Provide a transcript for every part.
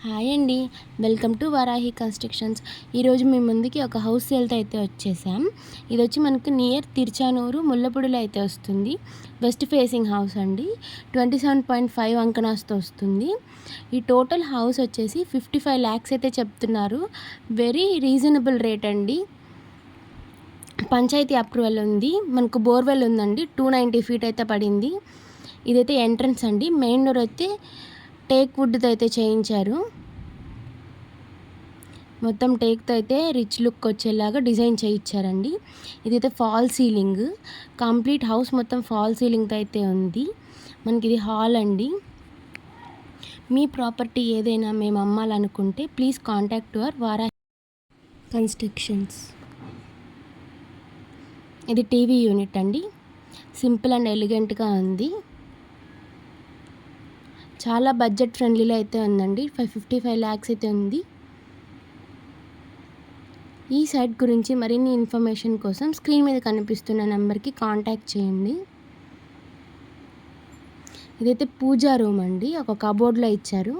Hi అండి, welcome to Varahi constructions. ఈరోజు మీ ముందుకి ఒక హౌస్ సేల్తో అయితే వచ్చేసాం. ఇది వచ్చి మనకు నియర్ తిరుచానూరు ముల్లపూడిలో అయితే వస్తుంది. వెస్ట్ ఫేసింగ్ హౌస్ అండి. 27.5 అంకణాస్తో వస్తుంది. ఈ టోటల్ హౌస్ వచ్చేసి 55 lakhs అయితే చెప్తున్నారు. వెరీ రీజనబుల్ రేట్ అండి. పంచాయతీ అప్రూవల్ ఉంది. మనకు బోర్వెల్ ఉందండి. 290 feet అయితే పడింది. ఇదైతే ఎంట్రన్స్ అండి. మెయిన్ డోర్ అయితే టేక్ వుడ్తో అయితే చేయించారు. మొత్తం టేక్తో అయితే రిచ్ లుక్ వచ్చేలాగా డిజైన్ చేయించారండి. ఇదైతే ఫాల్ సీలింగ్. కంప్లీట్ హౌస్ మొత్తం ఫాల్ సీలింగ్తో అయితే ఉంది. మనకి ఇది హాల్ అండి. మీ ప్రాపర్టీ ఏదైనా మేము అమ్మాలనుకుంటే please contact our Varahi constructions. ఇది టీవీ యూనిట్ అండి. సింపుల్ అండ్ ఎలిగెంట్గా ఉంది. చాలా బడ్జెట్ ఫ్రెండ్లీలో అయితే ఉందండి. 55 lakhs అయితే ఉంది. ఈ సైట్ గురించి మరిన్ని ఇన్ఫర్మేషన్ కోసం స్క్రీన్ మీద కనిపిస్తున్న నెంబర్కి కాంటాక్ట్ చేయండి. ఇదైతే పూజా రూమ్ అండి. ఒక కబోర్డ్లో ఇచ్చారు.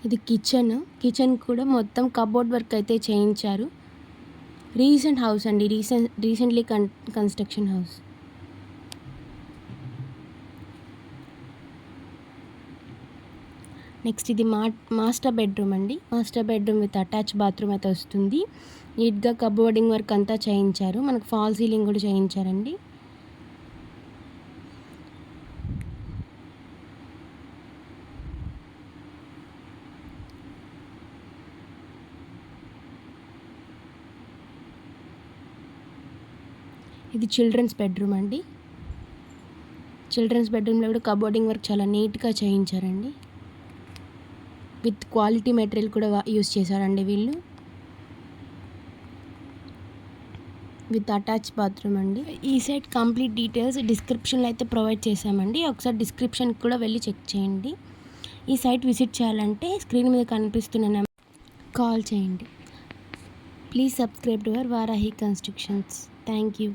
ఇది కిచెన్ కూడా మొత్తం కబోర్డ్ వర్క్ అయితే చేయించారు. రీసెంట్ హౌస్ అండి. Recently construction house. నెక్స్ట్ ఇది మాస్టర్ బెడ్రూమ్ అండి. Master bedroom with attach bathroom అయితే వస్తుంది. నీట్గా కబోర్డింగ్ వర్క్ అంతా చేయించారు. మనకు ఫాల్ సీలింగ్ కూడా చేయించారండి. ఇది చిల్డ్రన్స్ బెడ్రూమ్ అండి. చిల్డ్రన్స్ బెడ్రూమ్లో కూడా కబోర్డింగ్ వర్క్ చాలా నీట్గా చేయించారండి. విత్ క్వాలిటీ మెటీరియల్ కూడా యూస్ చేశారండి వీళ్ళు. విత్ అటాచ్ బాత్రూమ్ అండి. ఈ సైట్ కంప్లీట్ డీటెయిల్స్ డిస్క్రిప్షన్లో అయితే ప్రొవైడ్ చేశామండి. ఒకసారి డిస్క్రిప్షన్కి కూడా వెళ్ళి చెక్ చేయండి. ఈ సైట్ విజిట్ చేయాలంటే స్క్రీన్ మీద కనిపిస్తున్న నెంబర్ కాల్ చేయండి. Please subscribe to our Varahi constructions. Thank you.